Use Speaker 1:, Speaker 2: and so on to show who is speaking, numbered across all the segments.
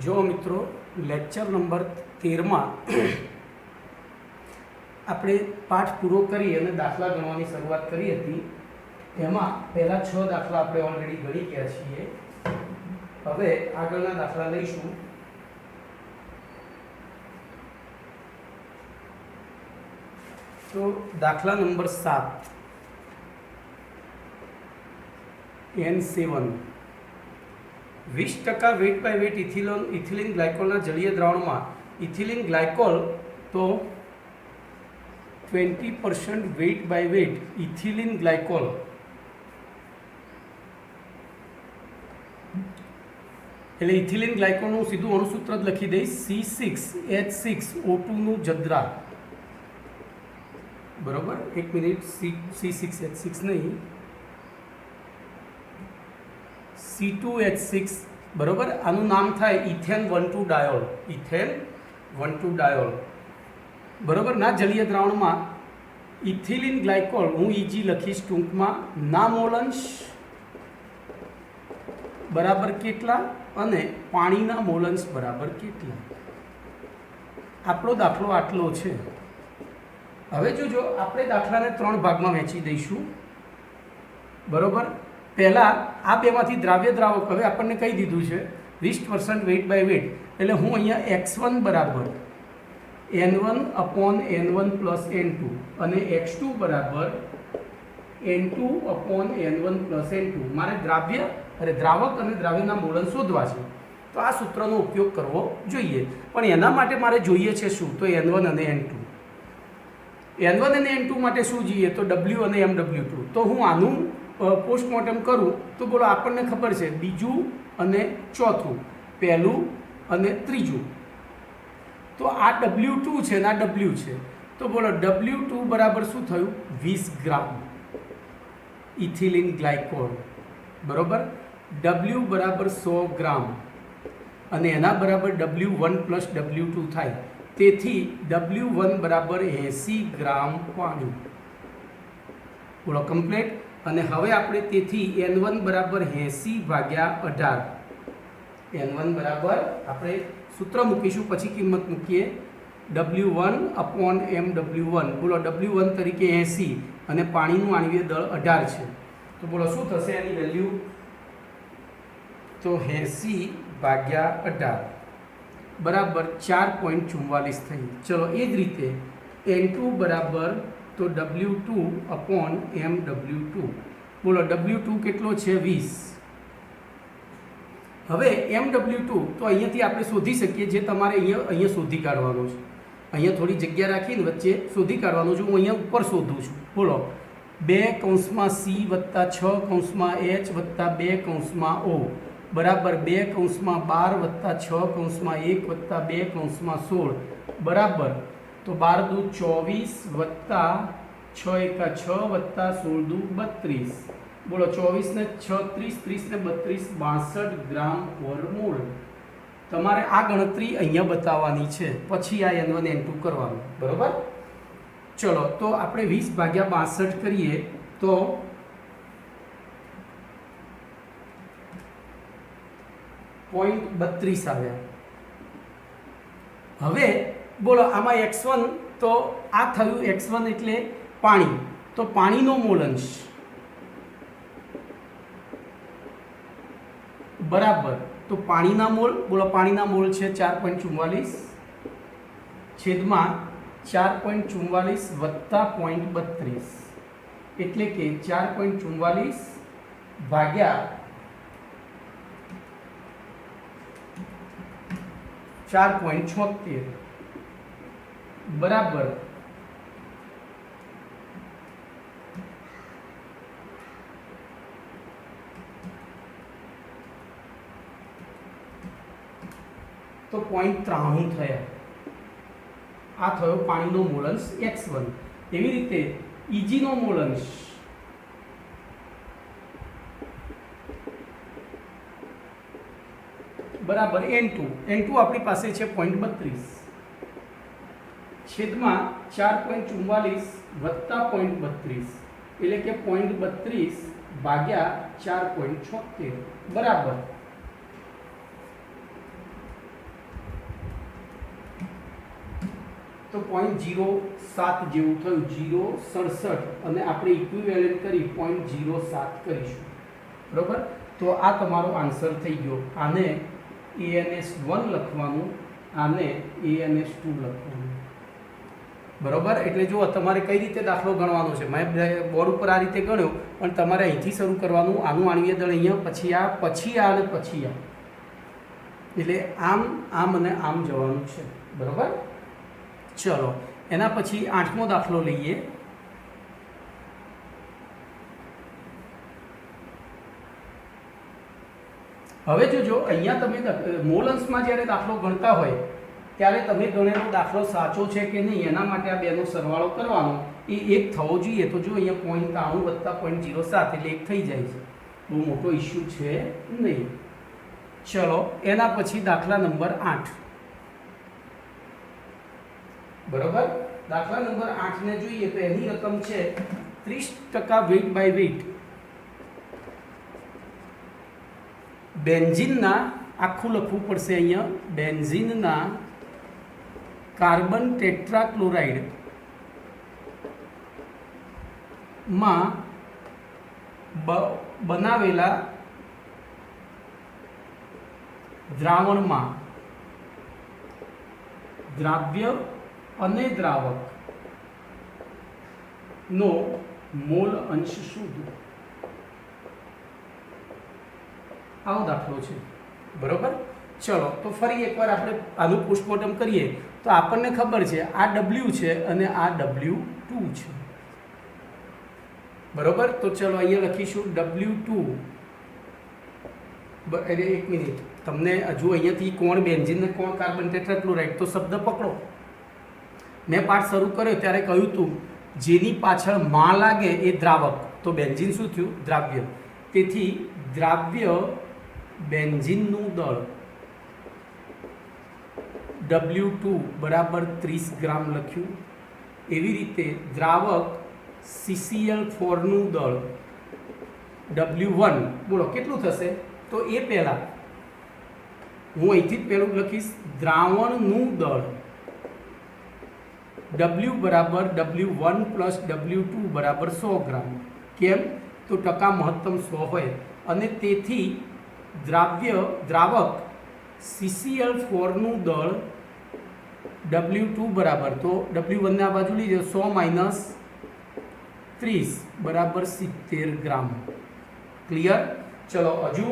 Speaker 1: जो मित्रों lecture number 13 में આપણે પાઠ પૂરો કરી અને દાખલા ગણવાની શરૂઆત કરી હતી। એમાં પહેલા 6 દાખલા આપણે ઓલરેડી ગણી ગયા છીએ। હવે આગળના દાખલા લઈશું। તો દાખલા number 7 N7 20% weight by weight ethylene ગ્લાયકોલના જલીય દ્રાવણમાં ઇથિલિન ગ્લાયકોલ તો 20% weight by weight ethylene glycol એટલે ઇથિલિન ગ્લાયકોલનું સીધું અણુસૂત્ર જ લખી દઈશ C6H6O2 નું જદ્રા બરોબર। એક મિનિટ C6H6 નહીં C2H6 બરોબર। આનું નામ થાય ઇથેન 1,2 ડાયોલ ઇથેન 1,2 ડાયોલ બરોબર। ના જલીય દ્રાવણમાં ઇથિલિન ગ્લાયકોલ હું ઈજી લખીશ ટૂંકમાં ના મોલંશ બરાબર કેટલા અને પાણીના મોલંશ બરાબર કેટલા। આપણો દાખલો આટલો છે। હવે જોજો આપણે દાખલાને 3 ભાગમાં વહેંચી દઈશું બરોબર। પહેલા આ બેમાંથી દ્રાવ્ય દ્રાવક હવે આપણને કહી દીધું છે 20% વેટ બાય વેટ એટલે હું અહીંયા x1 બરાબર n1/n1 પ્લસ n2 અને x2 બરાબર n2/n1 પ્લસ n2 મારે દ્રાવ્ય અરે દ્રાવક અને દ્રાવ્યના મોલન શોધવા છે। તો આ સૂત્રનો ઉપયોગ કરવો જોઈએ પણ એના માટે મારે જોઈએ છે શું તો n1 અને n2 n1 અને n2 માટે શું જોઈએ તો w અને mw2 તો હું આનું પોસ્ટમોર્ટમ કરું તો બોલો આપણને ખબર છે બીજું અને ચોથું પહેલું અને ત્રીજું તો આ W2 છે ને આ W છે તો બોલો W2 બરાબર શું થયું 20 ગ્રામ ઇથિલિન ગ્લાયકોલ બરોબર। W બરાબર 100 ગ્રામ અને એના બરાબર W1 પ્લસ W2 થાય તેથી W1 બરાબર 80 ગ્રામ પાણી બોલો કમ્પ્લીટ। અને હવે આપણે તેથી N1 બરાબર 80/18 N1 બરાબર આપણે સૂત્ર મૂકીશું પછી કિંમત મૂકીએ W1/mW1 બોલો W1 તરીકે 80 અને પાણીનું આણ્વીય દળ 18 છે તો બોલો શું થશે એની વેલ્યુ તો 80/18 બરાબર 4.44 થઈ। ચલો એ જ રીતે N2 બરાબર તો W2/mW2 બોલો W2 કેટલો છે 20। હવે mW2 તો અહીંયાથી આપણે શોધી શકીએ જે તમારે અહીંયા શોધી કાઢવાનો છે। અહીંયા થોડી જગ્યા રાખીને વચ્ચે શોધી કાઢવાનો છું। હું અહીંયા ઉપર શોધું છું બોલો 2C+6(H+2) બરાબર 2(12+6(1)+2(16) બરાબર તો 12 દુ 24 6 એકા 6 16 દુ 32 બોલો 24 ને 6 30 30 ને 32 62 ગ્રામ પર મોલ। તમારે આ ગણતરી અહીંયા બતાવવાની છે પછી આ n1 n2 કરવાનું બરોબર। ચલો તો આપણે 20/62 કરીએ તો 0.32 આવ્યા। હવે બોલો આમાં x1 તો આ થયું x1 એટલે પાણી તો પાણીનો મોલંશ બરાબર તો પાણીના મોલ બોલો પાણીના મોલ છે 4.44 છેદમાં 4.44 વત્તા 0.32 એટલે કે 4.44 ભાગ્યા 4.76 બરાબર તો 0.93 થયા। આ થયો પાણીનો મોલંશ x1। એવી રીતે ઈજીનો મોલંશ બરાબર n2 આપણી પાસે છે 0.32 છેદમાં 4.44 વત્તા 0.32 એટલે કે 0.32 ભાગ્યા 4.76 બરાબર તો 0.07 જેવું થયું, 0.67 અને આપણે ઇક્વિવેલન્ટ કરી 0.07 કરીશું. બરોબર. તો આ તમારો આન્સર થઈ ગયો. આને ANS1 લખવાનું, આને ANS2 લખવાનું. બરોબર. એટલે જો તમારે કઈ રીતે દાખલો ગણવાનો છે, મેં બોર્ડ ઉપર આ રીતે ગણ્યો, પણ તમારે અહીંથી શરૂ કરવાનું. આનું આણ્વીય દળ અહીંયા, પછી આ, પછી આ અને પછી આ, એટલે આમ આમ અને આમ જવાનું છે. બરોબર. ચલો એના પછી 8મો દાખલો લઈએ. હવે જોજો, અહીંયા તમે મોલ અંશમાં જ્યારે દાખલો ગણતા હોય ત્યારે તમે ગણેલો દાખલો સાચો છે કે નહીં એના માટે આ બેનો સરવાળો કરવાનો, એ 1 થવો જોઈએ. તો જો અહીંયા 0.93 + 0.07 એટલે 1 થઈ જાય છે. બહુ મોટો ઇસ્યુ છે નહીં. ચલો એના પછી દાખલા નંબર 8. બરોબર. દાખલા નંબર 8 ને જોઈએ તો એની રકમ છે 30% વેઇટ બાય વેઇટ. બેન્ઝીનના, આખું લખવું પડશે અહીંયા, બેન્ઝીનના કાર્બન ટેટ્રાક્લોરાઇડ માં બનાવેલા દ્રાવણમાં દ્રાવ્ય અને દ્રાવક નો મોલ અંશ શોધો. આવો દાખલો છે. બરોબર. ચલો તો ફરી એકવાર આપણે આનું પોસ્ટમોર્ટમ કરીએ તો આપણને ખબર છે આ W છે અને આ W2 છે. બરોબર. તો ચલો અહીંયા લખીશું W2. અરે એક મિનિટ, તમને હજુ અહીંયાથી કોણ બેન્ઝીન ને કોણ કાર્બન ટેટ્રાક્લોરાઇડ, તો શબ્દ પકડો. મેં પાઠ શરૂ કર્યો ત્યારે કહ્યું હતું જેની પાછળ માં લાગે એ દ્રાવક, તો બેન્ઝીન શું થયું? દ્રાવ્ય. તેથી દ્રાવ્ય બેન્ઝીનનું દળ W2 બરાબર 30 ગ્રામ લખ્યું. એવી રીતે દ્રાવક CCl4 નું દળ W1 બોલો કેટલું થશે? તો એ પહેલાં હું અહીંથી જ પહેલું લખીશ, દ્રાવણનું દળ W બરાબર W1 + W2 બરાબર 100 ગ્રામ. કેમ? તો ટકા મહત્તમ 100 હોય અને તેથી દ્રાવક CCl4 નું દળ W2 બરાબર, તો W1 ને આ બાજુ લઈ જાઓ, 100 - 30 બરાબર 70 ગ્રામ. ક્લિયર? ચલો હજુ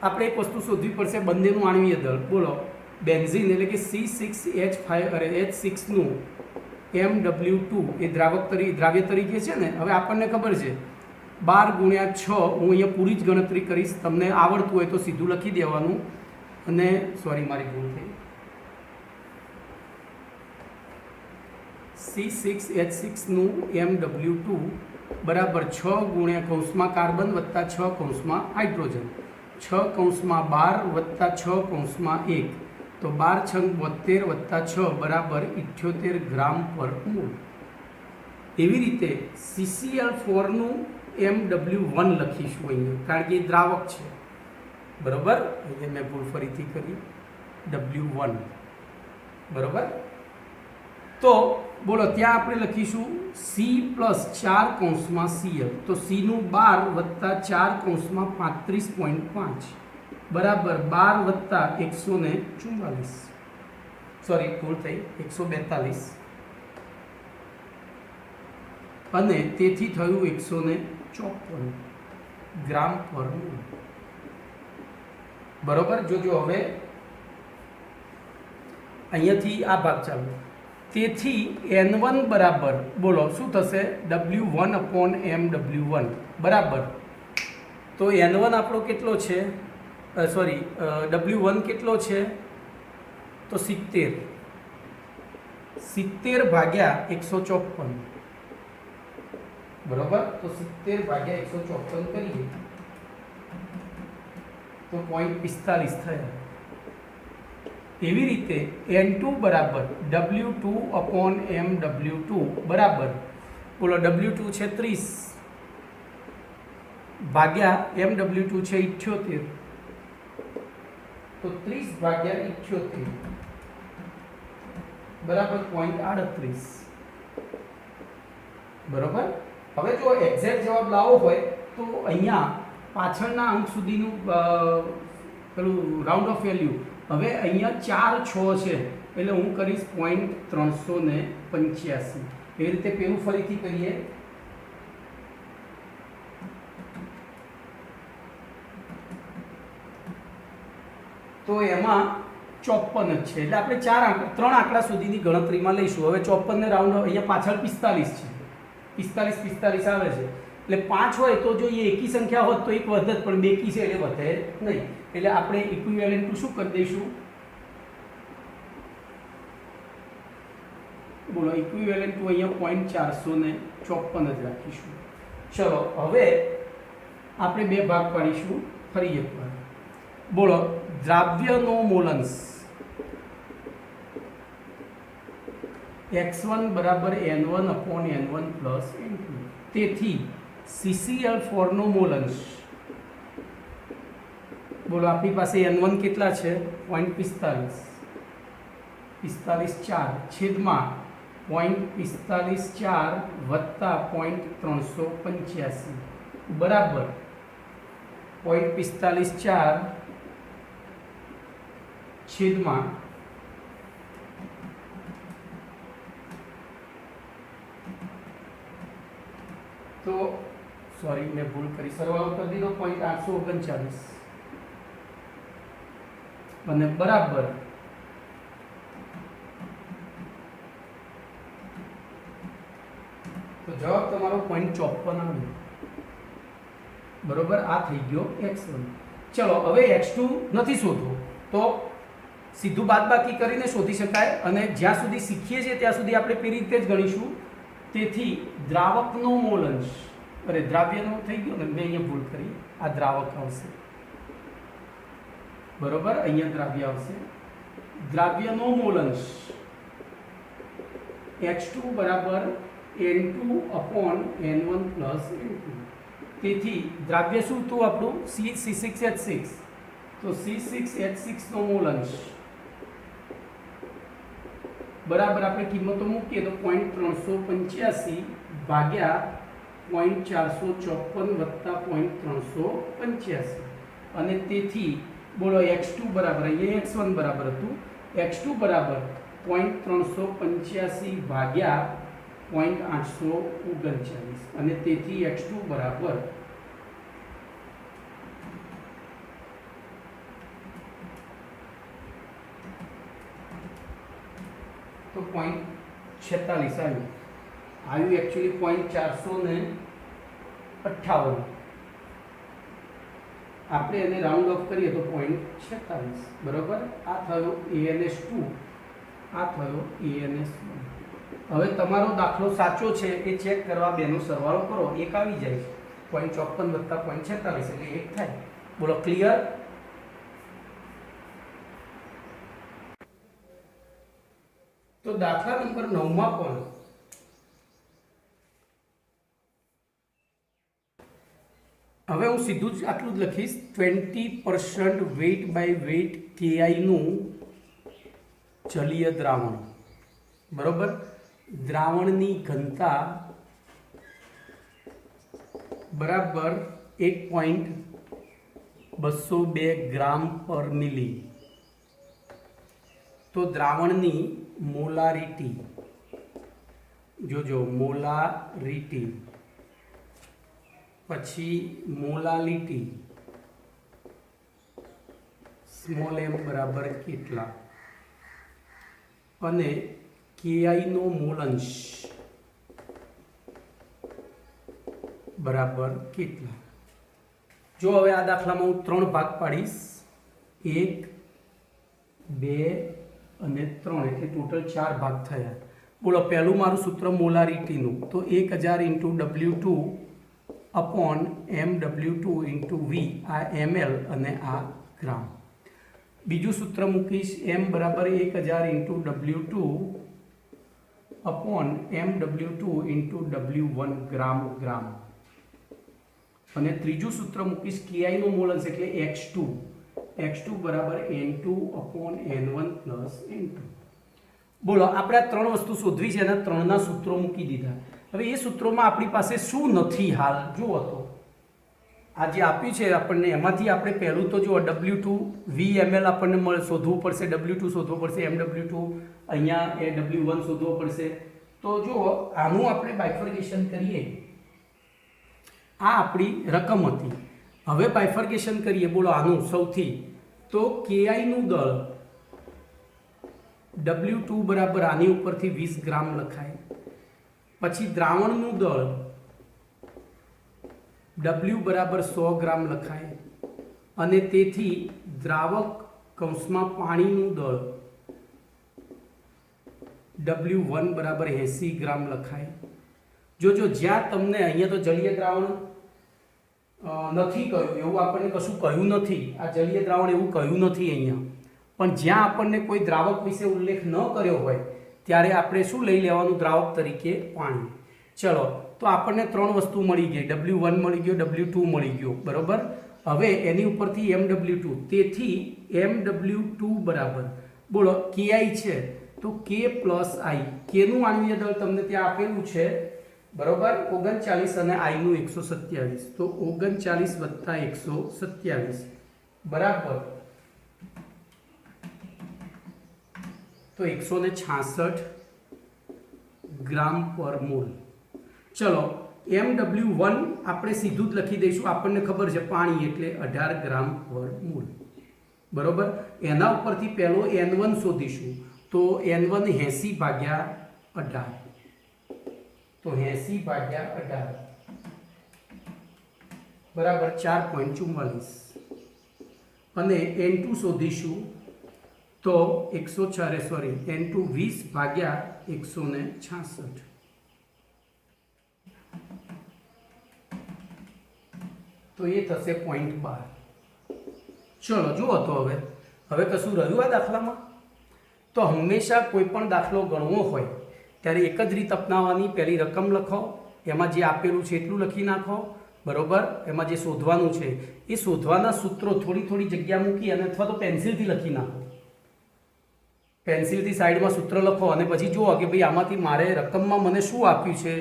Speaker 1: આપણે એક વસ્તુ શોધવી પડશે, બંનેનું આણ્વીય દળ. બોલો, બેન્ઝીન એટલે કે C6H6 નું MW2 એ દ્રાવ્ય તરીકે છે ને. હવે આપણને ખબર છે 12 × 6, હું અહીંયા પૂરી જ ગણતરી કરીશ, તમને આવડતું હોય તો સીધું લખી દેવાનું. અને સોરી મારી ભૂલ થઈ, C6H6 નું MW2 બરાબર 6 × કૌંસમાં કાર્બન વત્તા 6 કૌંસમાં હાઇડ્રોજન, 6 કૌંસમાં 12 વત્તા 6 કૌંસમાં 1, તો 12 × 72 વત્તા 6 બરાબર 78 ગ્રામ પર મોલ. એવી રીતે CCl4 નું MW1 લખીશું અહીંયા, કારણ કે એ દ્રાવક છે. બરોબર. અહીંયા મેં ભૂલ ફરીથી કરી, W1. બરોબર. તો બોલો ત્યાં આપણે લખીશું C + 4 કૌંસમાં Cl, તો C નું 12 વત્તા 4 કૌંસમાં 35.5 બરાબર 12 વત્તા 144, સોરી ભૂલ થઈ, 142, અને તેથી થયું 154 ગ્રામ પર મોલ. બરોબર. જોજો હવે અહીંયાથી આ ભાગ ચાલુ. તેથી N1 બરાબર બોલો શું થશે? W1/MW1 બરાબર. તો N1 આપણો કેટલો છે? સોરી W1 કેટલો છે? તો 70 ભાગ્યા 154. બરોબર. તો 70 ભાગ્યા 154 કરીએ તો 0.45 થયા. એવી રીતે N2 બરાબર W2/MW2 બરાબર બોલો W2 છે 30 ભાગ્યા MW2 છે 78, તો 30 ભાગ્યા 78 બરાબર 0.38 બરોબર. હવે જો એક્ઝેક્ટ જવાબ લાવવો હોય તો અહીંયા પાછળના અંક સુધીનું પેલું રાઉન્ડ ઓફ વેલ્યુ, હવે અહીંયા 4 6 છે એટલે હું કરીશ 0.385. એ રીતે પેલું ફરીથી કરીએ. તો એમાં 54 જ છે એટલે આપણે 3 આંકડા સુધીની ગણતરીમાં લઈશું. હવે 54 ને રાઉન્ડ અહીંયા પાછળ 45 છે, 45 આવે છે એટલે 5 હોય તો જો એ એકી સંખ્યા હોત તો એક વધે જ, પણ બેકી છે એટલે વધે નહીં. એટલે આપણે ઇક્વિવેલન્ટ ટુ શું કરી દઈશું, બોલો ઇક્વિવેલન્ટ ટુ અહીંયા 0.454 જ રાખીશું. ચલો હવે આપણે બે ભાગ પાડીશું ફરી એકવાર. બોલો દ્રાવ્યનો મોલન્સ x1 બરાબર n1 upon n1 plus n2. તેથી CCl4 નો મોલન્સ, બોલો આપણી પાસે n1 કેટલા છે 0.45, 4 છેદમાં 0.45 વત્તા 0.385 બરાબર 0.45 છેદમાં તો સોરી મેં ભૂલ કરી, સરવાળો કરી દીધો 0.839 અને બરાબર તો જવાબ તમારો 0.54 આવ્યો બરોબર. આ થઈ ગયો x1. ચલો હવે x2 નથી શોધવો તો સીધું બાદબાકી કરીને શોધી શકાય, અને જ્યાં સુધી શીખીએ છીએ ત્યાં સુધી આપણે પેલી રીતે જ ગણીશું. તેથી દ્રાવકનો મોલન્સ, અરે દ્રાવ્યનો થઈ ગયો ને, મેં અહીંયા ભૂલ કરી, આ દ્રાવક આવશે બરોબર, અહીંયા દ્રાવ્ય આવશે. દ્રાવ્યનો મોલન્સ x2 બરાબર n2 upon n1 plus n2. તેથી દ્રાવ્ય શું હતું આપણું C6H6, તો C6H6 નો મોલન્સ બરાબર આપણે કિંમતો મૂકીએ તો 0.385 ભાગ્યા 0.454 વત્તા 0.385, અને તેથી બોલો x2 બરાબર, અહીંયા x1 બરાબર હતું, x2 બરાબર 0.385 ભાગ્યા 0.839, અને તેથી x2 બરાબર તો 0.46 આવ્યું એકચ્યુઅલી 0.458. આપણે એને રાઉન્ડ ઓફ કરીએ તો 0.46 બરોબર. આ થયો ANS2, આ થયો ANS1. હવે તમારો દાખલો સાચો છે એ ચેક કરવા બેનો સરવાળો કરો, એક આવી જાય 0.54 વત્તા 0.46 એટલે એક થાય. બોલો ક્લિયર. તો દાખલા નંબર 9 માં પણ હવે હું સીધું જ આટલું જ લખીશ, 20% વેઇટ બાય વેઇટ KI નું જલીય દ્રાવણ બરોબર. દ્રાવણની ઘનતા બરાબર 1.202 ગ્રામ પર મિલી. તો દ્રાવણની મોલારિટી જોજો, મોલારિટી પછી મોલાલિટી સ્મોલ m બરાબર કેટલા, અને KI નો મોલન્સ બરાબર કેટલા. જો હવે આ દાખલામાં હું 3 ભાગ પાડીશ, 1 2 અને 3 એટલે ટોટલ 4 ભાગ થયા. બોલો પહેલું મારું સૂત્ર મોલારિટીનું, તો 1000 × W2 upon mW2 × V, આ ml અને આ ગ્રામ. બીજું સૂત્ર મૂકીશ m બરાબર 1000 × W2 upon mW2 × W1 ગ્રામ ગ્રામ. અને ત્રીજું સૂત્ર મૂકીશ KI નો મોલન્સ એટલે x2 બરાબર n2 upon n1 plus n2. બોલો આપણે આ ત્રણ વસ્તુ શોધવી છે એના ત્રણના સૂત્રો મૂકી દીધા. હવે એ સૂત્રોમાં આપણી પાસે શું નથી હાલ જુઓ તો આ જે આપ્યું છે આપણને એમાંથી આપણે પહેલું તો જો W2 VML આપણને શોધવું પડશે, W2 શોધવું પડશે, MW2 અહીંયા એ W1 શોધવો પડશે. તો જો આનું આપણે બાયફર્ગેશન કરીએ, આ આપણી રકમ હતી. હવે બાયફર્ગેશન કરીએ બોલો આનું સૌથી તો KI નું દળ W2 બરાબર આની ઉપરથી 20 ગ્રામ લખાય. પછી દ્રાવણનું દળ W બરાબર 100 ગ્રામ લખાય અને તેથી દ્રાવક કૌંસમાં પાણીનું દળ W1 બરાબર 80 ગ્રામ લખાય. જો જ્યાં તમને અહીંયા તો જલીય દ્રાવણ નથી કહ્યું, એવું આપણને કશું કહ્યું નથી. આ જલીય દ્રાવણ એવું કહ્યું નથી અહીંયા, પણ જ્યાં આપણને કોઈ દ્રાવક વિશે ઉલ્લેખ ન કર્યો હોય ત્યારે આપણે શું લઈ લેવાનું દ્રાવક તરીકે? પાણી. ચલો તો આપણને ત્રણ વસ્તુ મળી ગઈ, W1 મળી ગયો, W2 મળી ગયો, બરોબર. હવે એની ઉપરથી MW2, તેથી MW2 બરાબર બોલો KI છે તો K પ્લસ I, K નું આણ્વીય દળ તમને ત્યાં આપેલું છે બરોબર 39 અને I નું 127, તો 39 વત્તા 127 બરાબર તો 166 ગ્રામ પર મોલ. ચલો MW1 આપણે સીધું જ લખી દઈશું, આપણને ખબર છે પાણી એટલે 18 ગ્રામ પર મોલ, બરોબર. એના ઉપરથી પહેલો N1 શોધીશું તો N1 80 ભાગ્યા 18, તો 80 ભાગ્યા 18 બરાબર 4.44 અને N2 શોધીશું તો N2 20 ભાગ્યા 166 તો એ થશે 0.12. ચલો જુઓ તો હવે કશું રહ્યું આ દાખલામાં? તો હંમેશા કોઈ પણ દાખલો ગણવો હોય ત્યારે એક જ રીત અપનાવવાની. પહેલી રકમ લખો, એમાં જે આપેલું છે એટલું લખી નાખો, બરોબર. એમાં જે શોધવાનું છે એ શોધવાના સૂત્રો થોડી જગ્યા મૂકી અને અથવા તો પેન્સિલથી લખી નાખો. પેન્સિલથી સાઈડમાં સૂત્ર લખો અને પછી જુઓ કે ભાઈ આમાંથી મારે રકમમાં મને શું આપ્યું છે.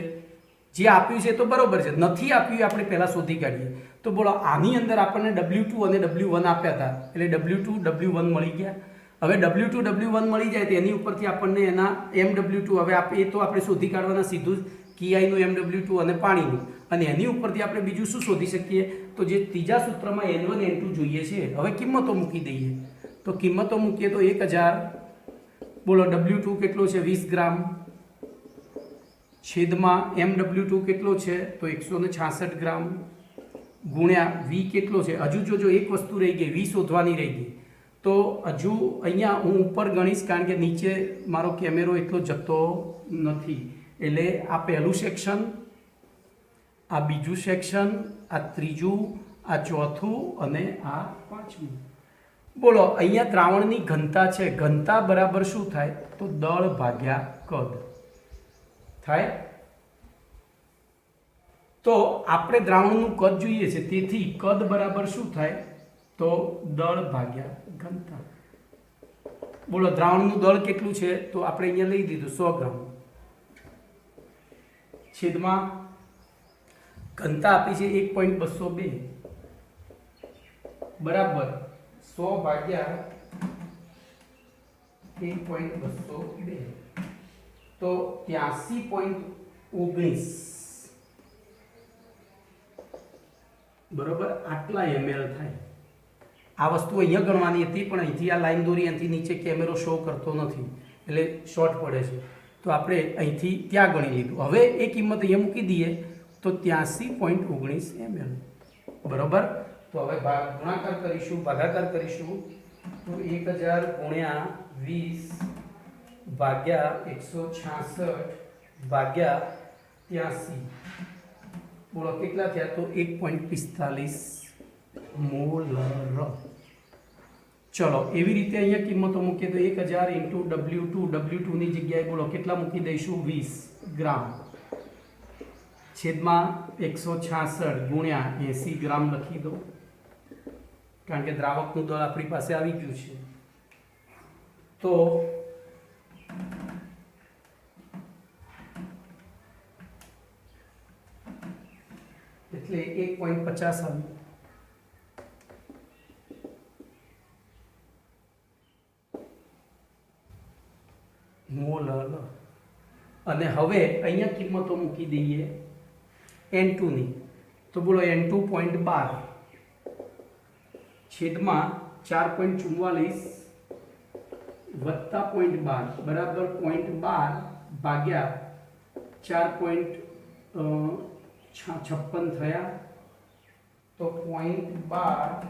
Speaker 1: જે આપ્યું છે તો બરોબર છે, નથી આપ્યું આપણે પહેલાં શોધી કાઢીએ. તો બોલો આની અંદર આપણને W2 અને W1 આપ્યા હતા એટલે W2 W1 મળી ગયા. હવે W2 W1 મળી જાય તો એની ઉપરથી આપણને એના MW2 હવે એ તો આપણે શોધી કાઢવાના સીધું જ KI નું MW2 અને પાણીનું, અને એની ઉપરથી આપણે બીજું શું શોધી શકીએ? તો જે ત્રીજા સૂત્રમાં N1 N2 જોઈએ છે. હવે કિંમતો મૂકી દઈએ, તો કિંમતો મૂકીએ તો 1000 બોલો W2 કેટલો છે 20 ગ્રામ છેદમાં MW2 કેટલો છે તો 166 ગ્રામ ગુણ્યા V કેટલો છે. હજુ જો એક વસ્તુ રહી ગઈ, V શોધવાની રહી ગઈ, તો હજુ અહીંયા હું ઉપર ગણીશ કારણ કે નીચે મારો કેમેરો એટલો જતો નથી. એટલે આ પહેલું સેક્શન, આ બીજું સેક્શન, આ ત્રીજું, આ ચોથું અને આ પાંચમું. બોલો અહીંયા દ્રાવણની ઘનતા છે, ઘનતા બરાબર શું થાય તો દળ ભાગ્યા કદ થાય. તો આપણે દ્રાવણનું કદ જોઈએ છે, તેથી કદ બરાબર શું થાય તો દળ ભાગ્યા ઘનતા. બોલો દ્રાવણનું દળ કેટલું છે તો આપણે અહીંયા લઈ દીધું 100 ગ્રામ છેદમાં ઘનતા આપી છે 1.202 બરાબર 100 ભાગ્યા 1.202 તો 83.19 બરોબર આટલા ml થાય. આ વસ્તુ અહીંયા ગણવાની હતી પણ અહીંથી આ લાઈન દોરી અહીંથી નીચે કેમેરો શો કરતો નથી એટલે શોર્ટ પડે છે, તો આપણે અહીંથી ત્યાં ગણી લીધું. હવે એ કિંમત અહીંયા મૂકી દઈએ તો 83.19 ml બરોબર. તો હવે ગુણાકાર કરીશું, ભાગાકાર કરીશું તો 1000 ગુણ્યા 20 ભાગ્યા 166 ભાગ્યા 83 બોલો કેટલા થયા તો 1.45 મોલર. ચલો એવી રીતે અહીંયા કિંમતો મૂકીએ તો 1000 × W2 ની જગ્યાએ બોલો કેટલા મૂકી દઈશું 20 ગ્રામ છેદમાં 166 ગુણ્યા 80 ગ્રામ લખી દો કારણ કે દ્રાવકનું દળ આપણી પાસે આવી ગયું છે. તો એટલે 1.50 આવ્યું મોલ. અને હવે અહીંયા કિંમતો મૂકી દઈએ N2 ની. તો બોલો N2 0.12 છેદમાં 4.44 વત્તા 0.12 બરાબર 0.12 ભાગ્યા 4.56 થયા. તો 0.12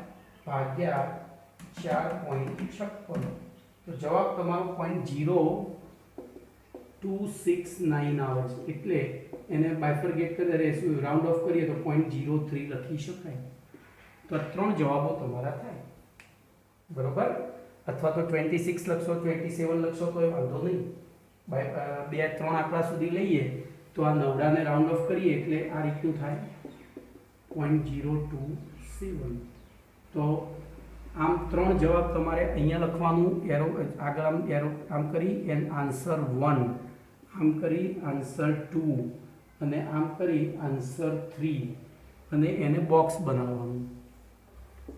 Speaker 1: ભાગ્યા 4.56 તો જવાબ તમારો 0.269 આવે છે. એટલે એને બાયફર્ગેટ કરી રેશિયો રાઉન્ડ ઓફ કરીએ તો 0.03 લખી શકાય. તો ત્રણ જવાબો તમારા થાય બરોબર. અથવા તો 26 લખશો 27 લખશો તો વાંધો નહીં. બે ત્રણ આંકડા સુધી લઈએ તો આ નવડાને રાઉન્ડ ઓફ કરીએ એટલે આ રીતનું થાય 0.027. તો આમ ત્રણ જવાબ તમારે અહીંયા લખવાનું. એરો આગળ આમ એરો આમ કરી એન આન્સર 1, આમ કરી આન્સર 2 અને આમ કરી આન્સર 3 અને એને બોક્સ બનાવવાનું.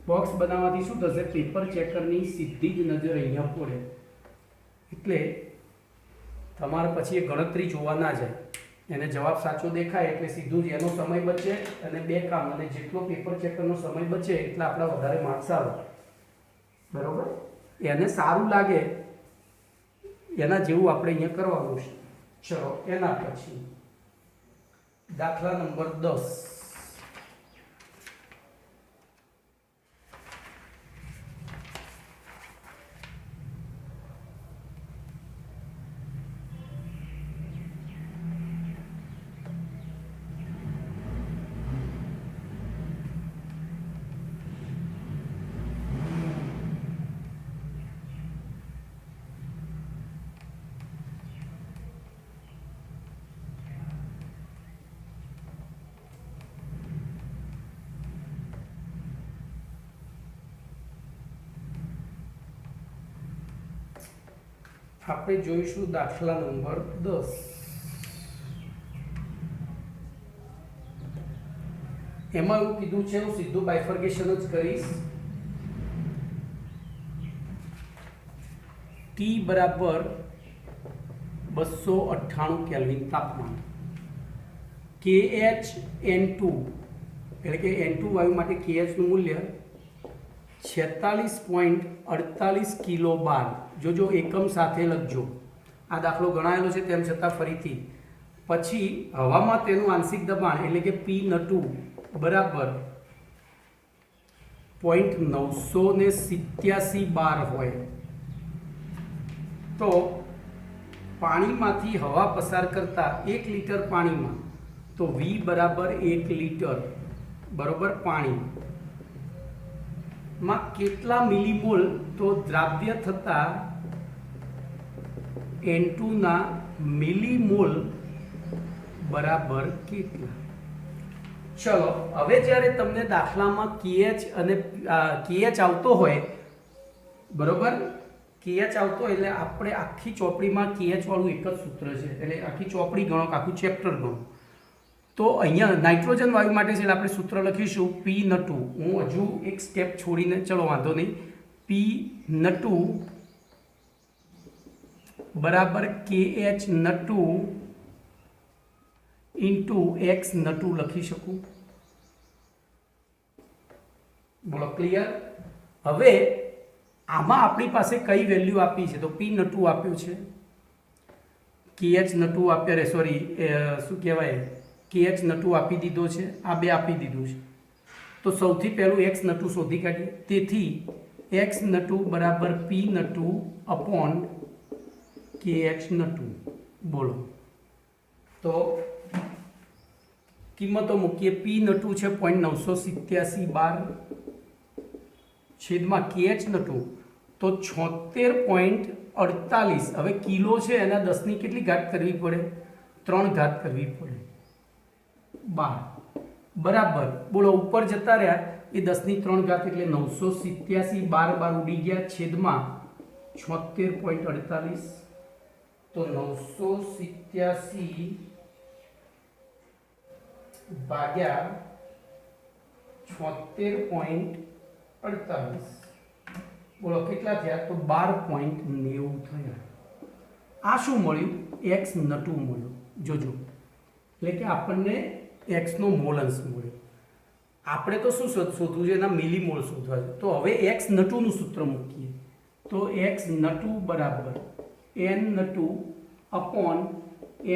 Speaker 1: બોક્સ બનાવવાથી શું થશે, પેપર ચેકરની સીધી જ નજર અહીંયા પડે એટલે તમારે પછી એ ગણતરી જોવા ના જાય. એને જવાબ સાચો દેખાય એટલે સીધું જ એનો સમય બચે અને બે કામ, અને જેટલો પેપર ચેકરનો સમય બચે એટલે આપણા વધારે માર્ક્સ આવે બરોબર. એને સારું લાગે એના જેવું આપણે અહીંયા કરવાનું છે. ચલો એના પછી દાખલા નંબર 10. આપણે જોઈશું દાખલા નંબર 10. એમાં એવું કીધું છે, હું સીધું બાયફર્ગેશન જ કરીશ. T બરાબર 298 કેલ્વિન તાપમાન, KH N2 એટલે કે N2 વાયુ માટે KH નું મૂલ્ય 46.48 કિલો બાર. જો એકમ સાથે લખજો. આ દાખલો ગણાયેલો છે તેમ છતાં ફરીથી. પછી હવામાં તેનું આંશિક દબાણ એટલે કે P_2 બરાબર 0.987 બાર હોય તો પાણીમાંથી હવા પસાર કરતા 1 લીટર પાણીમાં તો V બરાબર 1 લીટર બરોબર પાણી માં કેટલા મિલીમોલ તો દ્રાવ્ય થતા N2 ના મિલીમોલ બરાબર કેટલા. ચલો હવે જ્યારે તમને દાખલામાં KH અને KH આવતો હોય બરોબર, KH આવતો હોય એટલે આપણે આખી ચોપડીમાં KH વાળું એક જ સૂત્ર છે એટલે આખી ચોપડી ગણો, આખું ચેપ્ટર ગણો. તો અહીંયા નાઇટ્રોજન વાયુ માટે છે એટલે આપણે સૂત્ર લખીશું P_2. હું હજુ એક સ્ટેપ છોડીને, ચલો વાંધો નહીં, P_2 બરાબર KH_2 ઇન્ટુ X_2 લખી શકું. બોલો ક્લિયર. હવે આમાં આપણી પાસે કઈ વેલ્યુ આપી છે તો P_2 આપ્યું છે, KH_2 આપ્યા, સોરી શું કહેવાય, KH_2 આપી દીધો છે, આ બે આપી દીધું છે. તો સૌથી પહેલું X_2 શોધી કાઢીએ. તેથી X_2 બરાબર P_2 અપોન KH_2. બોલો તો કિંમતો મૂકીએ. P_2 છે 0.987 બાર છેદમાં KH_2 તો 76.48. હવે કિલો છે એના 10 ની કેટલી ઘાત કરવી પડે, 3 ઘાત કરવી પડે 12 બરાબર. બોલો ઉપર જતા રહ્યા એ 10 ની 3 ઘાત એટલે 987 12 ઉડી ગયા છેદમાં 76.48. તો 987 ભાગ્યા 76.48 બોલો કેટલા થયા તો 12.90 થયા આ શું મળ્યું x નટુ મળ્યું જોજો એટલે કે આપણને x નો મોલન્સ મળ્યો આપણે તો શું શોધવું છે એના મિલીમોલ શોધવા છે તો હવે x નટુ નું સૂત્ર મૂકીએ તો x નટુ બરાબર n નટુ અપોન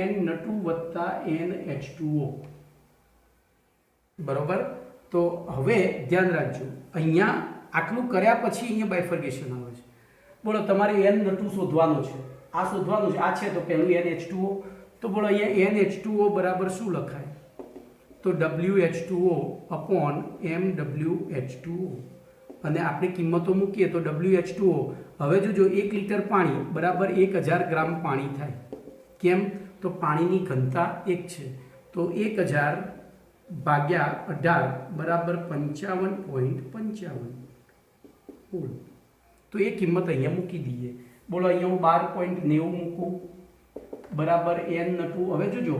Speaker 1: n નટુ વત્તા NH2O બરોબર તો હવે ધ્યાન રાખજો અહીંયા આટલું કર્યા પછી અહીંયા બાયફર્ગેશન આવે છે બોલો તમારે n નટુ શોધવાનું છે આ શોધવાનું છે આ છે તો પહેલું NH2O તો બોલો અહીંયા NH2O બરાબર શું લખાય તો WH2O અપોન MWH2O અને આપણે કિંમતો મૂકીએ તો WH2O હવે જોજો 1 લીટર પાણી બરાબર 1000 ગ્રામ પાણી થાય કેમ તો પાણીની ઘનતા 1 છે તો 1000 ભાગ્યા 18 બરાબર 55.55 બોલો તો એ કિંમત અહીંયા મૂકી દઈએ બોલો અહીંયા હું 12.90 મૂકું બરાબર n નટુ હવે જોજો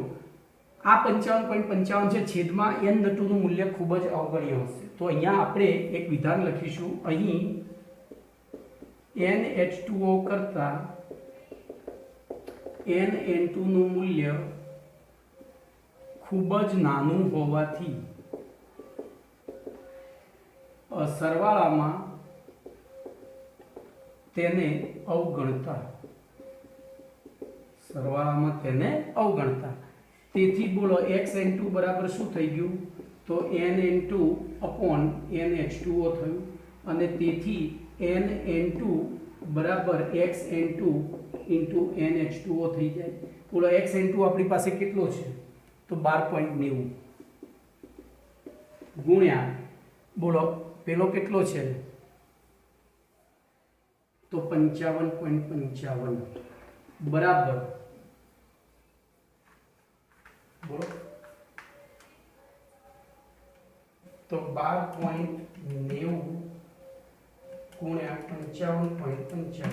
Speaker 1: આ 55.55 છે છેદમાં n નટુનું મૂલ્ય ખૂબ જ અવગણ્ય હશે તો અહીંયા આપણે એક વિધાન લખીશું અહીં NH2O કરતા NN2 નું મૂલ્ય ખૂબ જ નાનું હોવાથી સરવાળામાં તેને અવગણતા તેથી બોલો xn2 બરાબર શું થઈ ગયું તો nn2 અપોન NH2O થયું અને તેથી nn2 બરાબર xn2 ઇન્ટુ NH2O થઈ જાય બોલો xn2 આપણી પાસે કેટલો છે તો 12.90 ગુણ્યા બોલો પેલો કેટલો છે તો 55.55 બરાબર બોલો તો 12.90 ગુણ્યા 55.55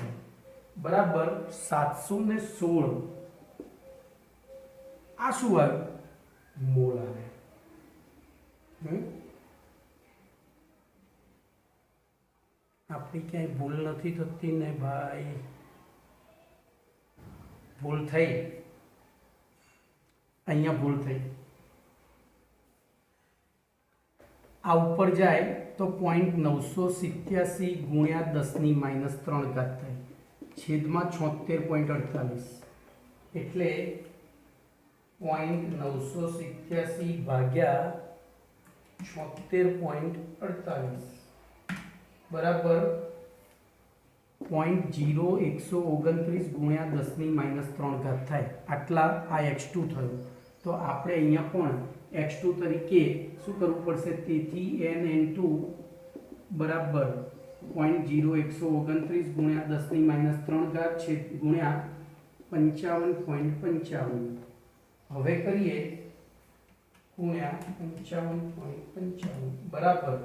Speaker 1: બરાબર 716 આ શું આવ્યું મોલ આવે આપણી ક્યાંય ભૂલ નથી થતી ને ભાઈ ભૂલ થઈ અહીંયા ભૂલ થઈ આ ઉપર જાય તો 0.987 ગુણ્યા 10⁻³ થાય છેદમાં 76.48 એટલે 0.987 ભાગ્યા 76.48 બરાબર 0.0129 ગુણ્યા 10⁻³ થાય આટલા આ x2 થયું તો આપણે અહીંયા પણ x2 તરીકે શું કરવું પડશે તેથી nn2 બરાબર 0.0129 ગુણ્યા 10⁻³ છે ગુણ્યા 55.55 હવે કરીએ ગુણ્યા 55.55 બરાબર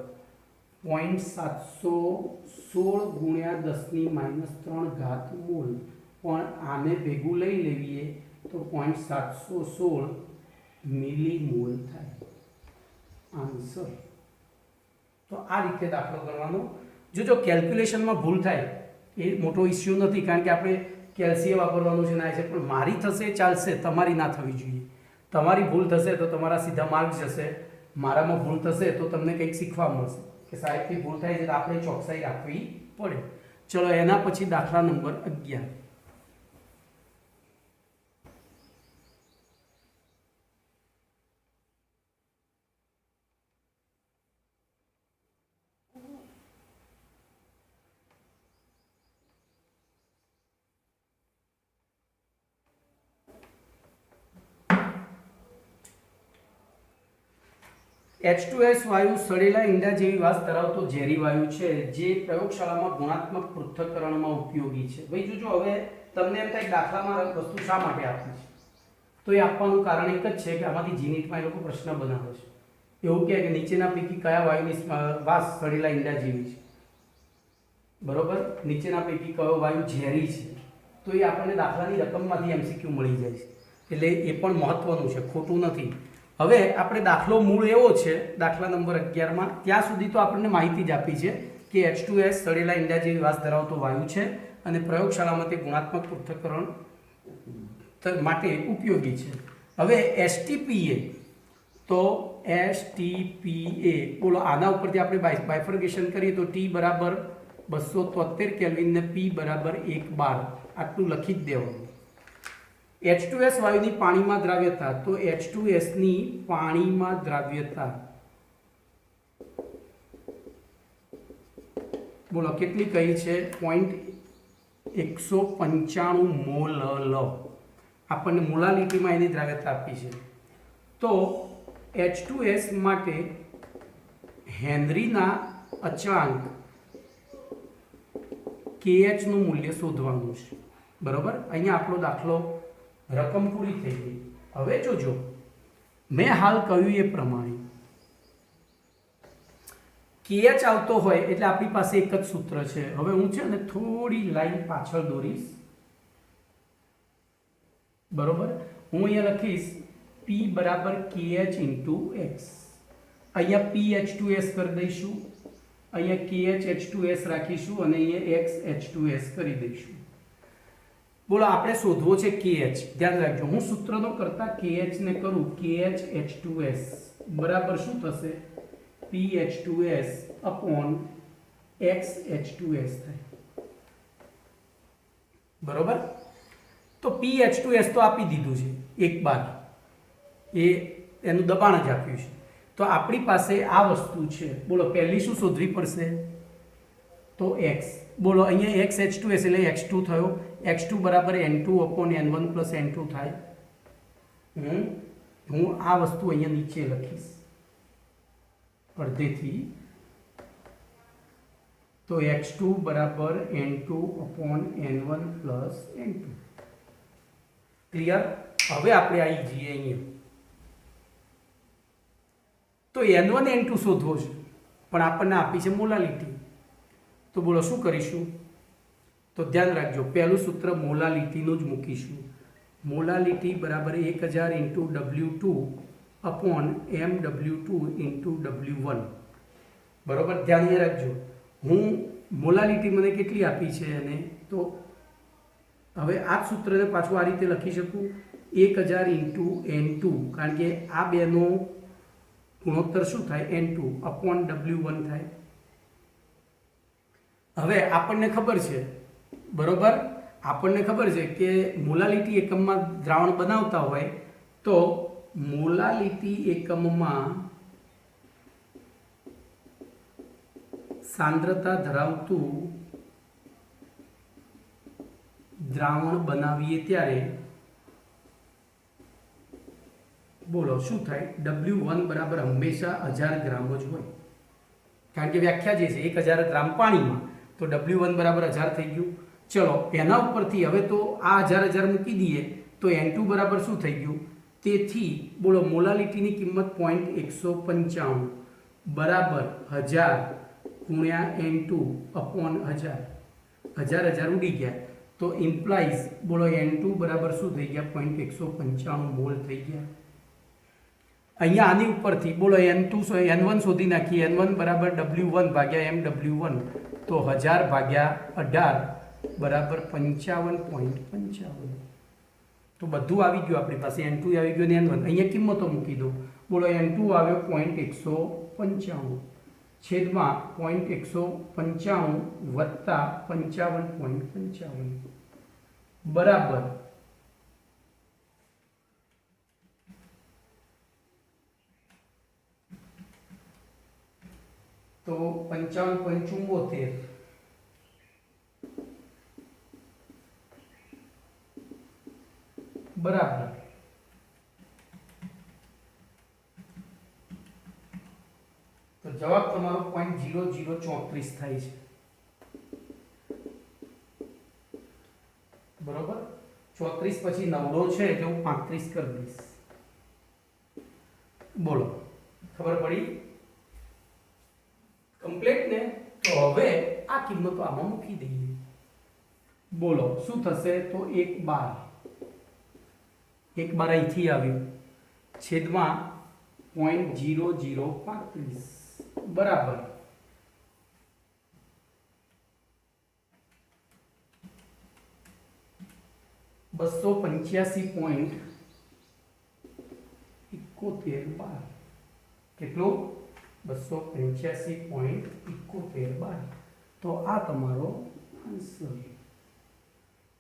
Speaker 1: 0.716 ગુણ્યા 10⁻³ મોલ પણ આને ભેગું લઈ લેવીએ તો 0.716 મિલીમોલ થાય આન્સર તો આ રીતે દાખલો કરવાનો જો કેલ્ક્યુલેશનમાં ભૂલ થાય એ મોટો ઇસ્યુ નથી કારણ કે આપણે કેલ્સીએ વાપરવાનું છે ના છે પણ મારી થશે ચાલશે તમારી ના થવી જોઈએ તમારી ભૂલ થશે તો તમારા સીધા માર્ક જશે મારામાં ભૂલ થશે તો તમને કંઈક શીખવા મળશે કે સાહેબથી ભૂલ થાય છે તો આપણે ચોકસાઈ રાખવી પડે ચલો એના પછી દાખલા નંબર 11 H2S વાયુ સડેલા ઈંડા જેવી વાસ ધરાવતો ઝેરી વાયુ છે જે પ્રયોગશાળામાં ગુણાત્મક પૃથ્થકરણમાં ઉપયોગી છે ભાઈ જોજો હવે તમને એમ થાય દાખલામાં વસ્તુ શા માટે આપી છે તો એ આપવાનું કારણ એક જ છે કે આમાંથી જીનીટમાં એ લોકો પ્રશ્ન બનાવે છે એવું કહે કે નીચેના પૈકી કયા વાયુની વાસ સડેલા ઈંડા જેવી છે બરોબર નીચેના પૈકી કયો વાયુ ઝેરી છે તો એ આપણને દાખલાની રકમમાંથી MCQ મળી જાય છે એટલે એ પણ મહત્વનું છે ખોટું નથી હવે આપણે દાખલો મૂળ એવો છે દાખલા નંબર 11 માં ત્યાં સુધી તો આપણને માહિતી જ આપી છે કે H2S સડેલા ઈંડા જેવી વાસ ધરાવતો વાયુ છે અને પ્રયોગશાળામાં તે ગુણાત્મક પૃથ્થકરણ માટે ઉપયોગી છે. હવે STPA તો STPA બોલો આના ઉપરથી આપણે બાયફર્ગેશન કરીએ તો T બરાબર 273 કેલ્વિન ને P બરાબર 1 બાર આટલું લખી જ દેવાનું. H2S વાયુની પાણીમાં દ્રાવ્યતા તો H2S ની પાણીમાં દ્રાવ્યતા બોલો કેટલી કહી છે 0.195 મોલ આપણને મોલાલિટીમાં એની દ્રાવ્યતા આપી છે. તો H2S માટે હેનરીના અચળાંક KH નું મૂલ્ય શોધવાનું છે. બરોબર, અહીંયા આપણો દાખલો રકમ પૂરી થઈ ગઈ. હવે જોજો મેં હાલ કહ્યું એ પ્રમાણે KH આવતો હોય એટલે આપણી પાસે એક જ સૂત્ર છે. હવે હું છે ને થોડી લાઈન પાછળ દોરીશ. બરોબર, હું અહીંયા લખીશ P બરાબર KH into X. અહીંયા PH2S કરી દઈશું, અહીંયા KH H2S રાખીશું અને અહીંયા X H2S કરી દઈશું. બોલો આપણે શોધવો છે KH. ધ્યાન રાખજો હું સૂત્રનો કરતા KH ને કરું KH H2S બરાબર શું થશે PH2S upon X H2S થાય. બરોબર, તો PH2S તો આપી દીધું છે એક બાર, એ એનું દબાણ જ આપ્યું છે. તો આપણી પાસે આ વસ્તુ છે. બોલો પહેલી શું શોધવી પડશે તો X. બોલો અહીંયા X H2S એટલે X2 થયો. X2 બરાબર N2 upon N1 plus N2 થાય. હું આ વસ્તુ અહીંયા નીચે લખીશ અડધેથી. તો X2 બરાબર N2 upon N1 plus N2. Clear? હવે આપણે આવી જઈએ અહીંયા. તો N1 N2 શોધવો છે પણ આપણને આપી છે મોલાલિટી. તો બોલો શું કરીશું? તો ધ્યાન રાખજો પહેલું સૂત્ર મોલાલિટીનું જ મૂકીશું. મોલાલિટી બરાબર 1000 into W2 upon MW2 into W1. બરોબર, ધ્યાન રાખજો હું મોલાલિટી મને કેટલી આપી છે અને તો હવે આ જ સૂત્રને પાછું આ રીતે લખી શકું 1000 into N2 કારણ કે આ બેનો ગુણોત્તર શું થાય N2 upon W1 થાય. હવે આપણને ખબર છે, બરોબર, આપણને ખબર છે કે મોલાલિટી એકમમાં દ્રાવણ બનાવતા હોય તો મોલાલિટી એકમમાં સાંદ્રતા ધરાવતું દ્રાવણ બનાવીએ ત્યારે બોલો શું થાય W1 બરાબર હંમેશા 1000 ગ્રામ જ હોય કારણ કે વ્યાખ્યા જે છે 1000 ગ્રામ પાણીમાં, તો W1 બરાબર 1000 થઈ ગયું. ચલો એના ઉપરથી હવે તો આ 1000 મૂકી દઈએ તો N2 બરાબર શું થઈ ગયું. તેથી બોલો મોલાલિટીની કિંમત 0.195 બરાબર 1000 ગુણ્યા N2 upon 1000. 1000 ઉડી ગયા તો ઇમ્પ્લાઇઝ બોલો N2 બરાબર શું થઈ ગયા 0.195 મોલ થઈ ગયા. અહીંયા આની ઉપરથી બોલો N1 શોધી નાખીએ. N1 બરાબર W1 ભાગ્યા MW1 તો 1000 ભાગ્યા 18 બરાબર 55.55. તો બધું આવી ગયું આપણી પાસે. N2 આવી ગયું ને N1. અહીંયા કિંમતો મૂકી દો. બોલો N2 આવ્યો 0.195 છેદમાં 0.195 વત્તા 55.55 બરાબર તો 55.74 બરાબર તો જવાબ તમારો 0.0034 થાય છે. બરોબર, 34 પછી નવડો છે એટલે હું 35 કરી દઈશ. બોલો ખબર પડી કમ્પ્લીટ ને? તો હવે આ કિંમતો આમાં મૂકી દઈએ. બોલો શું થશે તો 1 બાર અહીંથી આવ્યું છેદમાં 0.0035 બરાબર 285.71 કેટલું 285.71 તો આ તમારો આન્સર।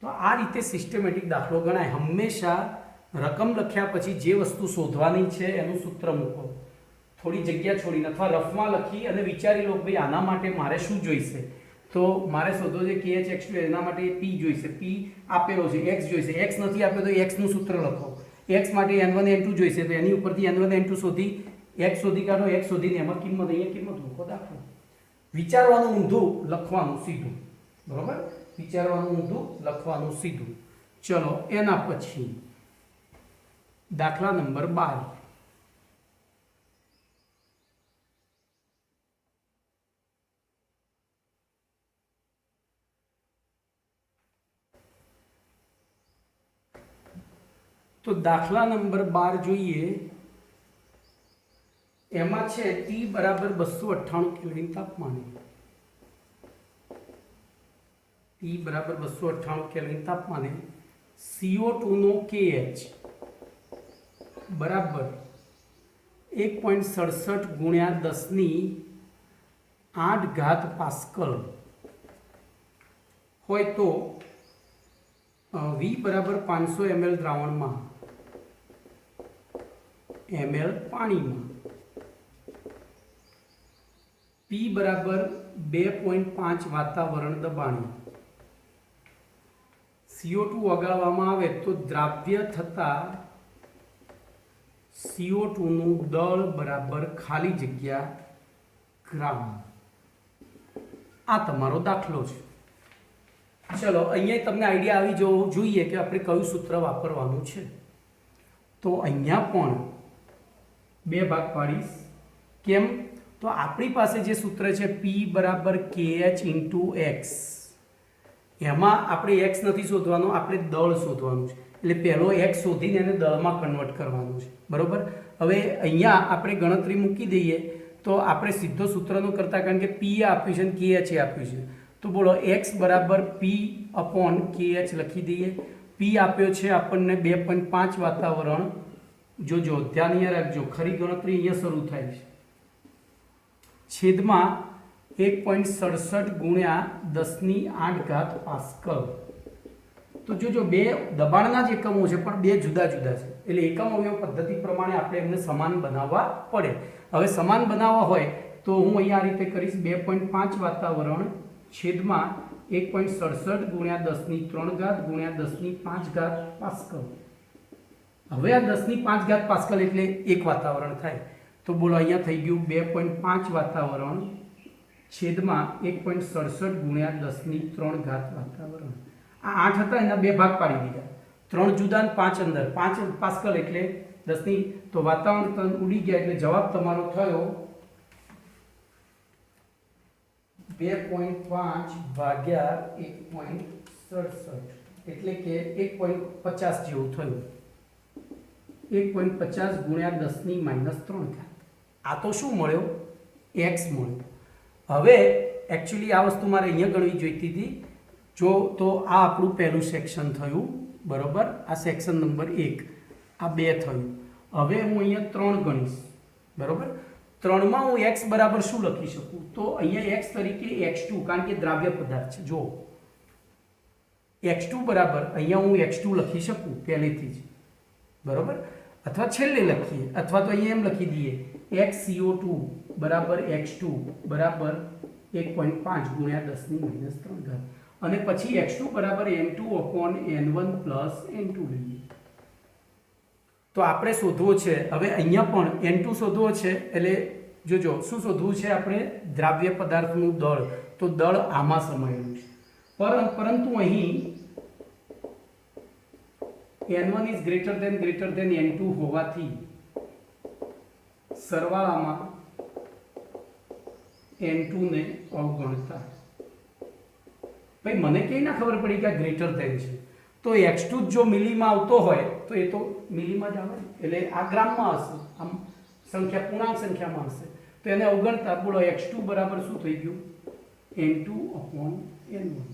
Speaker 1: તો આ રીતે સિસ્ટમેટિક દાખલો ગણાય। હંમેશા રકમ લખ્યા પછી જે વસ્તુ શોધવાની છે એનું સૂત્ર મૂકો, થોડી જગ્યા છોડીને અથવા રફમાં લખી અને વિચારી લો ભાઈ આના માટે મારે શું જોઈશે। તો મારે શોધો છે KHX2 એના માટે P જોઈશે, P આપેલો છે, X જોઈશે, X નથી આપ્યો તો X નું સૂત્ર લખો, X માટે N1 N2 જોઈશે તો એની ઉપરથી N1 N2 શોધી X શોધી કાઢો, X શોધીને એમાં કિંમત અહીંયા કિંમત મૂકો દાખલો। વિચારવાનું ઊંધું લખવાનું સીધું, બરોબર? વિચારવાનું ઊંધું લખવાનું સીધું। ચલો એના પછી દાખલા નંબર 12। તો દાખલા નંબર 12 જોઈએ। એમાં છે T બરાબર 298 કેલ્વિન તાપમાને, T બરાબર 298 કેલ્વિન તાપમાને CO2 નો KH બરાબર 1.67 ગુણ્યા 10⁸ પાસ્કલ હોય તો V બરાબર 500 ml દ્રાવણમાં ml પાણીમાં P બરાબર 2.5 વાતાવરણ દબાણે CO2 ઓગાળવામાં આવે તો દ્રાવ્ય થતા CO2 નું દળ બરાબર ખાલી જગ્યા ગ્રામ। આ તમારો દાખલો છે। ચલો અહીંયા તમને આઈડિયા આવી જવો જોઈએ કે આપણે કયું સૂત્ર વાપરવાનું છે। તો અહીંયા પણ બે ભાગ પાડીશ। કેમ? તો આપણી પાસે જે સૂત્ર છે P બરાબર KH × X, એમાં આપણે X નથી શોધવાનો, આપણે દળ શોધવાનું છે। એટલે પહેલો X શોધીને એને દળમાં કન્વર્ટ કરવાનું છે, બરોબર? હવે અહીંયા આપણે ગણતરી મૂકી દઈએ તો આપણે સીધો સૂત્રનો કરતા, કારણ કે P આપ્યું છે અને KH આપ્યું છે, તો બોલો X બરાબર P/KH લખી દઈએ। P આપ્યો છે આપણને 2.5 વાતાવરણ, જોજો ધ્યાન અહીંયા રાખજો, ખરી ગણતરી અહીંયા શરૂ થાય છે, છેદમાં 1.67 ગુણ્યા 10⁸ પાસ્કલ। તો જોજો બે દબાણના જ એકમો છે પણ બે જુદા જુદા છે, એટલે એકમ અવયવ પદ્ધતિ પ્રમાણે આપણે એમને સમાન બનાવવા પડે। હવે સમાન બનાવવા હોય તો હું અહીંયા આ રીતે કરીશ, 2.5 વાતાવરણ છેદમાં 1.67 ગુણ્યા 10⁻³ ગુણ્યા 10⁵ પાસ્કલ। હવે આ 10⁵ પાસ્કલ એટલે એક વાતાવરણ થાય, તો બોલો અહીંયા થઈ ગયું 2.5 વાતાવરણ છેદમાં 1.67 ગુણ્યા 10⁻³ વાતાવરણ। આ 8 હતા, એના બે ભાગ પાડી દીધા, 3 જુદા અને 5 અંદર, 5 પાસ્કલ એટલે 10 તો વાતાવરણ ઉડી ગયા, એટલે જવાબ તમારો થયો 2.5 ભાગ્યા 1.67 એટલે કે 1.50 જેવું થયું, 1.50 ગુણ્યા 10⁻³ આ તો શું મળ્યો? X મળ્યો। હવે એકચ્યુઅલી આ વસ્તુ મારે અહીંયા ગણવી જોઈતી હતી, જો તો આ આપણું પહેલું સેક્શન થયું, બરોબર? આ સેક્શન નંબર 1, આ 2 થયું। હવે હું અહીંયા 3 ગણીશ, બરોબર? 3માં હું X બરાબર શું લખી શકું? તો અહીંયા X તરીકે X2, કારણ કે દ્રાવ્ય પદાર્થ છે, જો X2 બરાબર અહીંયા હું X2 લખી શકું પહેલેથી જ, બરોબર? અથવા છેલ્લે લખીએ, અથવા તો અહીંયા એમ લખી દઈએ XCO2 બરાબર X2 બરાબર 1.5 ગુણ્યા 10⁻³ અને પછી X2 બરાબર N2/N1 પ્લસ N2 લઈએ। તો આપણે શોધવો છે, હવે અહીંયા પણ N2 શોધવો છે, એટલે જોજો શું શોધવું છે આપણે? દ્રાવ્ય પદાર્થનું દળ, તો દળ આમાં સમાયેલું છે, પરંતુ અહીં N1 is greater than N2 હોવાથી સરવાળામાં N2 ને અવગણતા, ભાઈ મને કઈ ના ખબર પડી કે ગ્રેટર ધેન છે, તો X2 જો મિલીમાં આવતો હોય તો એ તો મિલીમાં જ આવે, એટલે આ ગ્રામમાં હશે, આમ સંખ્યા પૂર્ણાંક સંખ્યામાં હશે તો એને અવગણતા બોલો x2 બરાબર શું થઈ ગયું n2/n1.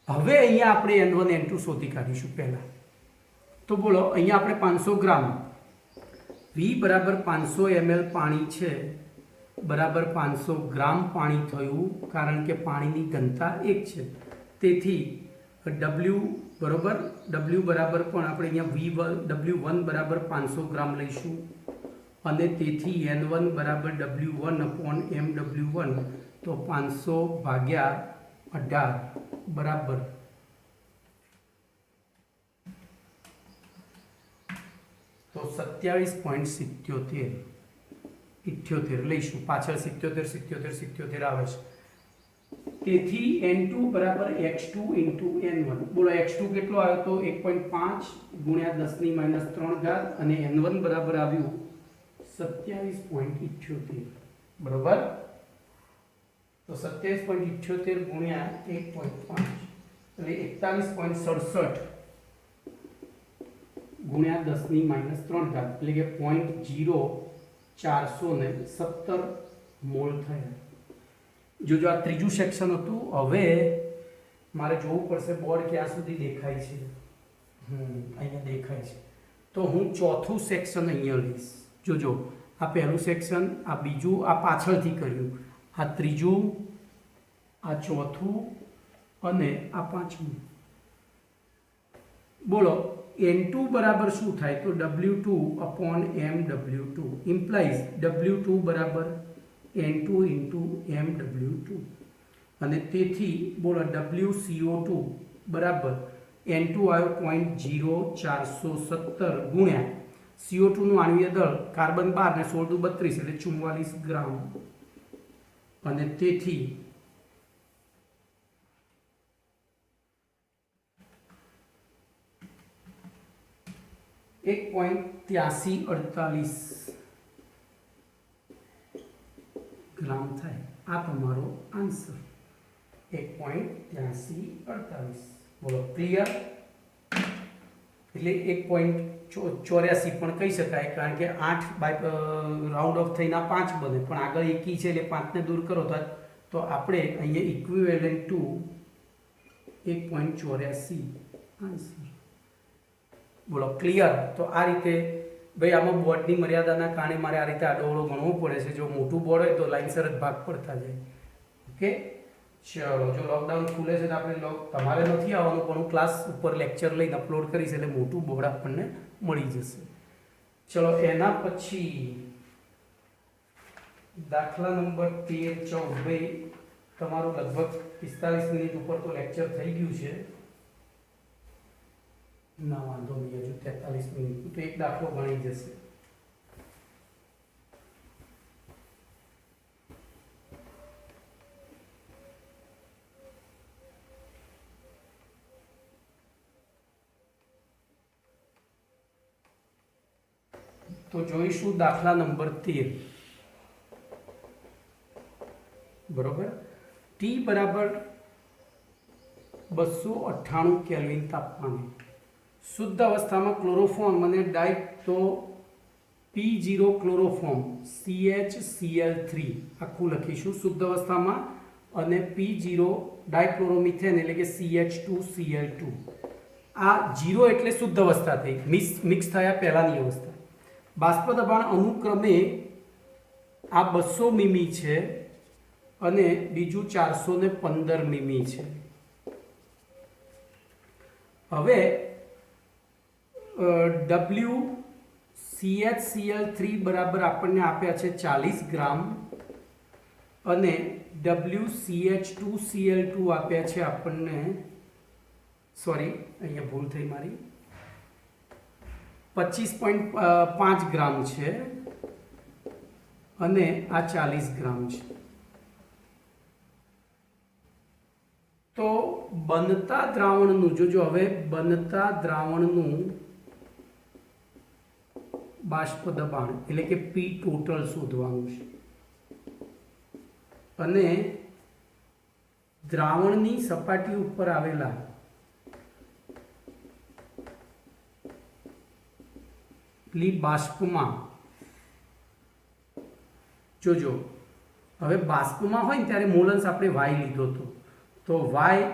Speaker 1: હવે અહીંયા આપણે n1 n2 શોધી કાઢીશું પહેલા. તો બોલો અહીંયા આપણે 500 ગ્રામ v બરાબર 500 ml પાણી છે બરાબર 500 ગ્રામ પાણી થયું કારણ કે પાણીની ઘનતા 1 છે. તેથી w બરાબર પણ આપણે અહીંયા w1 બરાબર 500 ગ્રામ લઈશું અને તેથી n1 બરાબર w1/mw1 તો 500/18 બરાબર તો 27.77 લઈશું. પાછળ 77 આવે છે. તેથી n2 બરાબર x2 * n1. બોલો x2 કેટલો આવ્યો તો 1.5 ગુણ્યા 10 - 3 ઘાત અને n1 બરાબર આવ્યું 27.78 બરાબર. તો 27.78 ગુણ્યા 1.5 એટલે 41.67 ગુણ્યા 10 - 3 ઘાત એટલે કે 0.417 મોલ થયા. જો આ ત્રીજું સેક્શન હતું. હવે મારે જોવું પડશે બોર્ડ ક્યાં સુધી દેખાય છે. અહીંયા દેખાય છે તો હું ચોથું સેક્શન અહીંયા લઈશ. જોજો આ પહેલું સેક્શન, આ બીજું, આ પાછળથી કર્યું, આ ત્રીજું, આ ચોથું અને આ પાંચમું. બોલો n2 બરાબર શું થાય તો w2/mw2 ઇમ્પ્લાઇઝ w2 બરાબર n2 * mw2 અને તેથી બોલો WCO2 બરાબર n2 આવ્યો 0.0417 ગુણ્યા CO2 નું આણ્વીય દળ કાર્બન 12 ને 16 × 32 એટલે 44 ગ્રામ અને તેથી $1.8348 ગ્રામ થાય. આ તમારો આન્સર 1.8348. બોલો ક્લિયર? એટલે 1.84 પણ કહી શકાય કારણ કે 8 રાઉન્ડ ઓફ થઈને 5 બને પણ આગળ એકી છે એટલે 5 ને દૂર કરો તો આપણે અહીંયા ઇક્વિવેલન્ટ ટુ 1.84 આન્સર. બોલો ક્લિયર? તો આ રીતે ભાઈ આમાં બોર્ડની મર્યાદાના કારણે મારે આ રીતે આડોવડો ગણવું પડે છે. જો મોટું બોર્ડ હોય તો લાઇનસર જ ભાગ પડતા જાય. ઓકે ચલો, જો લોકડાઉન ખુલે છે તો આપણે તમારે નથી આવવાનું પણ હું ક્લાસ ઉપર લેક્ચર લઈને અપલોડ કરીશ એટલે મોટું બોર્ડ આપણને મળી જશે. ચલો એના પછી દાખલા નંબર 13 14 ભાઈ તમારું લગભગ 45 મિનિટ ઉપર તો લેક્ચર થઈ ગયું છે. ના વાંધો નહીં, હજુ 43 મિનિટ તો એક દાખલો ગણી જશે. તો જોઈશું દાખલા નંબર 13 બરોબર. T બરાબર 298 કેલ્વિન તાપમાને શુદ્ધ અવસ્થામાં ક્લોરોફોર્મ અને ડાય તો P0 ક્લોરોફોર્મ CHCl3 આખું લખીશું શુદ્ધ અવસ્થામાં અને P0 ડાયક્લોરોમિથેન એટલે કે CH2Cl2. આ 0 એટલે શુદ્ધ અવસ્થા થઈ, મિક્સ થયા પહેલાની અવસ્થા. બાષ્પ દબાણ અનુક્રમે આ 200 મીમી છે અને બીજું 415 મીમી છે. હવે WCHCl3 બરાબર આપણને આપ્યા છે 40 ગ્રામ અને WCH2Cl2 આપ્યા છે આપણને, સોરી અહીંયા ભૂલ થઈ મારી, 25.5 ગ્રામ છે અને આ 40 ગ્રામ છે. તો બનતા દ્રાવણનું જોજો, હવે બનતા દ્રાવણનું બાષ્પ દબાણ એટલે કે P ટોટલ શોધવાનું છે અને દ્રાવણની સપાટી ઉપર આવેલા બાષ્પમાં જોજો હવે બાષ્પમાં હોય ને ત્યારે મોલન્સ આપણે વાય લીધો હતો, તો વાય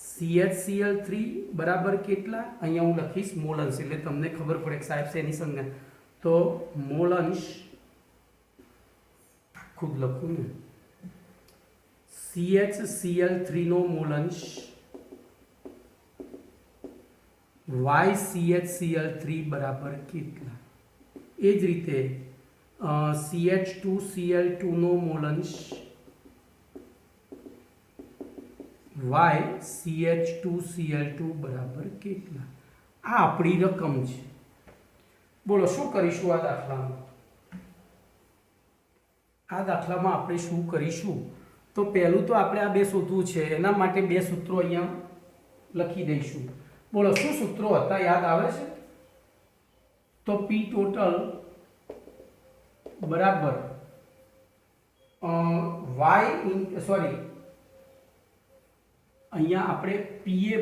Speaker 1: CHCl3 બરાબર કેટલા, અહીંયા હું લખીશ મોલન્સ એટલે તમને ખબર પડે કે સાહેબ શેની સંજ્ઞા, તો મોલન્સ ખુદ લખું ને CHCl3 નો મોલન્સ YCHCl3 બરાબર કેટલા, એ જ રીતે CH2Cl2 નો મોલન્સ YCH2Cl2 બરાબર કેટલા, આ આપણી રકમ છે. બોલો શું કરીશું આ દાખલામાં? આ દાખલામાં આપણે શું કરીશું? તો પહેલું તો આપણે આ બે શોધવું છે, એના માટે બે સૂત્રો અહીંયા લખી દઈશું. બોલો શું સૂત્રો હતા, યાદ આવે છે? તો P ટોટલ બરાબર અહીંયા આપણે PA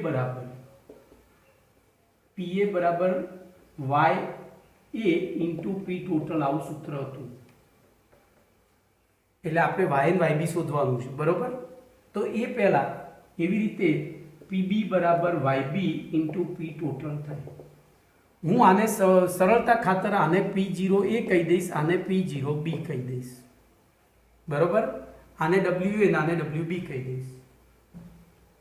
Speaker 1: બરાબર YA ઇન્ટુ P ટોટલ આવું સૂત્ર હતું. એટલે આપણે y અને yb શોધવાનું છે, બરોબર? તો એ પહેલા એવી રીતે PB બરાબર YB ઇન્ટુ P ટોટલ થાય. હું આને સરળતા ખાતર આને P0A કહી દઈશ, આને P0B કહી દઈશ, બરોબર? આને WA અને આને WB કહી દઈશ.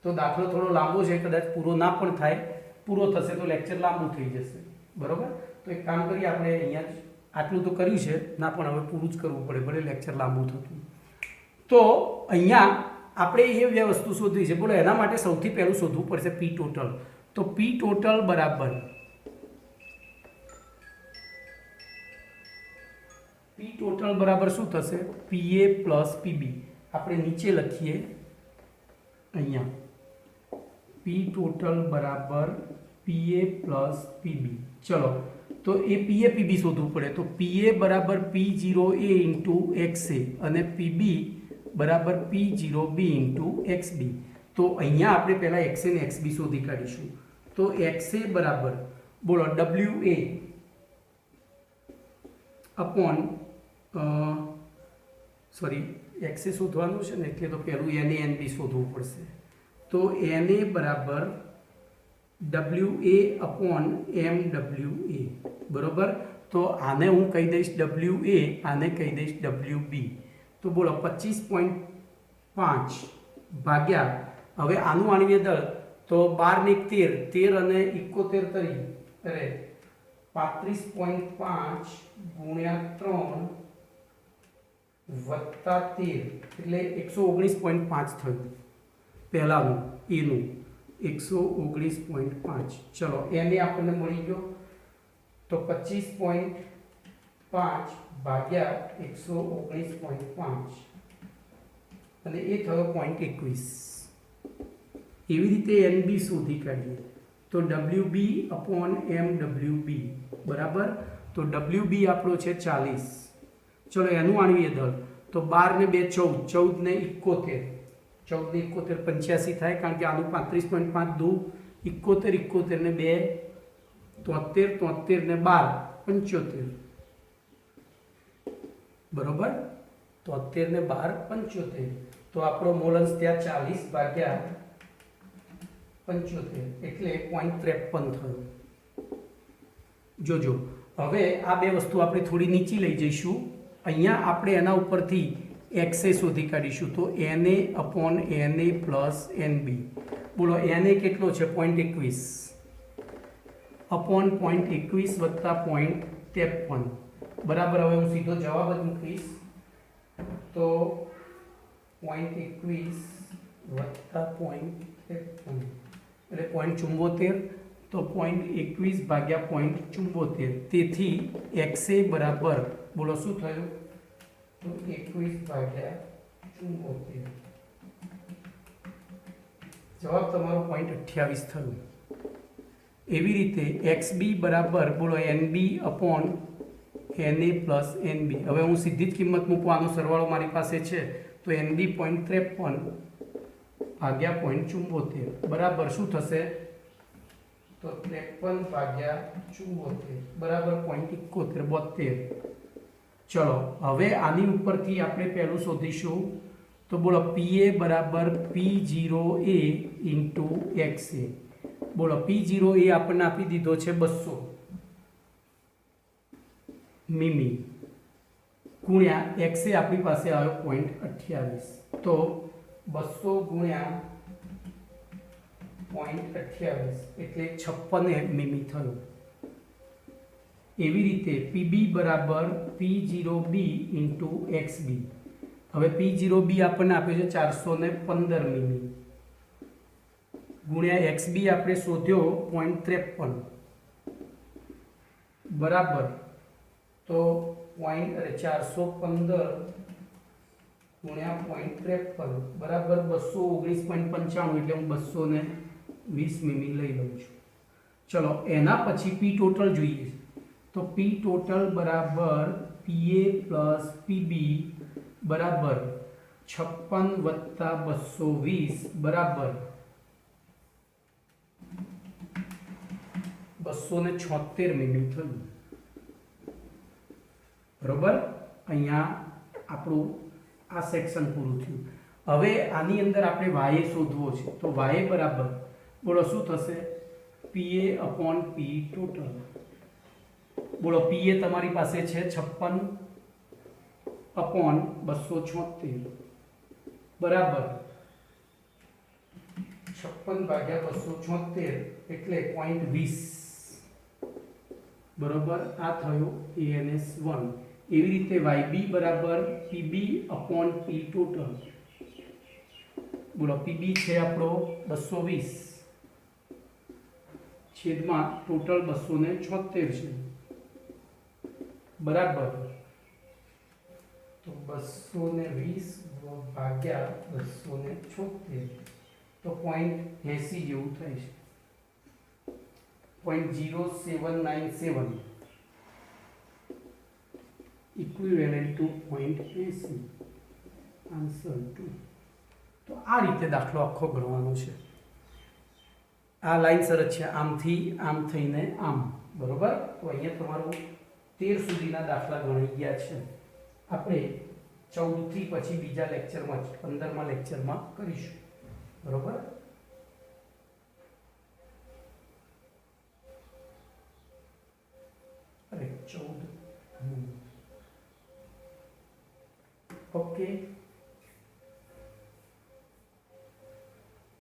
Speaker 1: તો દાખલો થોડો લાંબો છે, કદાચ પૂરો ના પણ થાય, પૂરો થશે તો લેક્ચર લાંબુ થઈ જશે, બરોબર? તો એક કામ કરીએ, આપણે અહીંયા જ આટલું તો કર્યું છે ના, પણ હવે પૂરું જ કરવું પડે, ભલે લેક્ચર લાંબુ થતું. તો અહીંયા આપણે એ બે વસ્તુ શોધવી છે. બોલો એના માટે સૌથી પહેલું શોધવું પડશે P ટોટલ. તો P ટોટલ બરાબર શું થશે? PA plus PB. આપણે નીચે લખીએ અહીંયા P ટોટલ બરાબર PA પ્લસ PB. ચલો તો એ PA PB શોધવું પડે. તો PA બરાબર P0A ઇન્ટુ XA અને PB બરાબર P0B ઇન્ટુ XB. તો અહીંયા આપણે પહેલાં XA ને XB શોધી કાઢીશું. તો XA બરાબર બોલો WA અપોન XA શોધવાનું છે ને, એટલે તો પહેલું NA NB શોધવું પડશે. તો NA બરાબર WA અપોન MWA, બરોબર? તો આને હું કહી દઈશ WA, આને કહી દઈશ WB. તો બોલો 25.5 ભાગ્યા, હવે આનું આણવીય દળ તો 12 ને 13 અને 71 તરી, અરે 35.5 ગુણ્યા 3 વત્તા 13 એટલે 119.5 થયું. પહેલાનું એનું 119.5. ચલો એને આપણને મળી ગયો. તો 25.5 ભાગ્યા 119.5 અને એ થયો 0.21. એવી રીતે NB શોધી કાઢીએ. તો WB અપોન MWB બરાબર. તો WB આપણો છે 40. ચલો એનું આણવીય દળ તો 12 ને 2 14, 14 ને 71, 14 ને 71 85 થાય, કારણ કે આનું 35.5 દુ 71, 71 ને 2 73, 73 ને 12 75, બરોબર? 73 ને 12 75. તો આપણો મોલન્સ ત્યાં 40 ભાગ્યા 75 એટલે 0.53 થયું. જોજો હવે આ બે વસ્તુ આપણે થોડી નીચે લઈ જઈશું. અહીંયા આપણે એના ઉપરથી XA શોધી કાઢીશું. તો NA upon NA plus NB. બોલો NA કેટલો છે? 0.21 અપોન 0.21 વત્તા 0.53 બરાબર. હવે હું સીધો જવાબ જ મૂકીશ. તો 0.21 વત્તા 0.53 એટલે 0.74. તો 0.21 ભાગ્યા 0.74. તેથી XA બરાબર બોલો શું થયું? તો 21 ભાગ્યા 74. જવાબ તમારો 0.28 થયું. એવી રીતે XB બરાબર બોલો NB upon NA plus NB. હવે હું સીધી જ કિંમત મૂકું, આનો સરવાળો મારી પાસે છે. તો NB 0.53 ભાગ્યા 0.74 બરાબર શું થશે? તો 53 ભાગ્યા 74 બરાબર 0.71 72. ચલો હવે આની ઉપરથી આપણે પહેલું શોધીશું તો બોલો પીએ બરાબર P0A ઇન્ટુ XA. બોલો P0A આપણને આપી દીધો છે 200 મીમી ગુણ્યા XA આપણી પાસે આવ્યો 0.28. તો 200 ગુણ્યા 0.28 એટલે 56 મીમી થયું. એવી રીતે PB બરાબર P0B ઇન્ટુ XB. હવે P0B આપણને આપ્યો છે 415 મીમી ગુણ્યા XB આપણે શોધ્યો 0.53 બરાબર તો 415 ગુણ્યા 0.53 બરાબર 219.95 એટલે હું 220 મીમી લઈ લઉં છું. ચલો એના પછી P ટોટલ જોઈએ તો P ટોટલ બરાબર PA પ્લસ PB બરાબર 56 + 220 બરાબર 276 મીમી થયું. બરોબર, અહીંયા આપણું આ સેક્શન પૂરું થયું. હવે આની અંદર આપણે વાય શોધવો છે તો વાય બરાબર બોલો શું થશે PA/P ટોટલ. બોલો PA તમારી પાસે છે 56/276 બરાબર 56/276 એટલે 0.20 બરોબર. આ થયો ANS1. એવી રીતે YB બરાબર PB/P ટોટલ. બોલો PB છે આપણો 220 છેદમાં ટોટલ 276 છે બરાબર તો 220 ભાગ્યા 276 તો 0.80 જેવું થાય છે 0.0797 equivalent to 0.80 આન્સર 2. તો આ રીતે દાખલો આખો ગણવાનો છે. આ લાઈન સરસ છે આમથી આમ થઈને આમ બરોબર. તો અહીંયા તમારું 13 સુધીના દાખલા ગણાઈ ગયા છે. આપણે 14 થી પછી બીજા લેક્ચરમાં 15મા લેક્ચરમાં કરીશું બરોબર.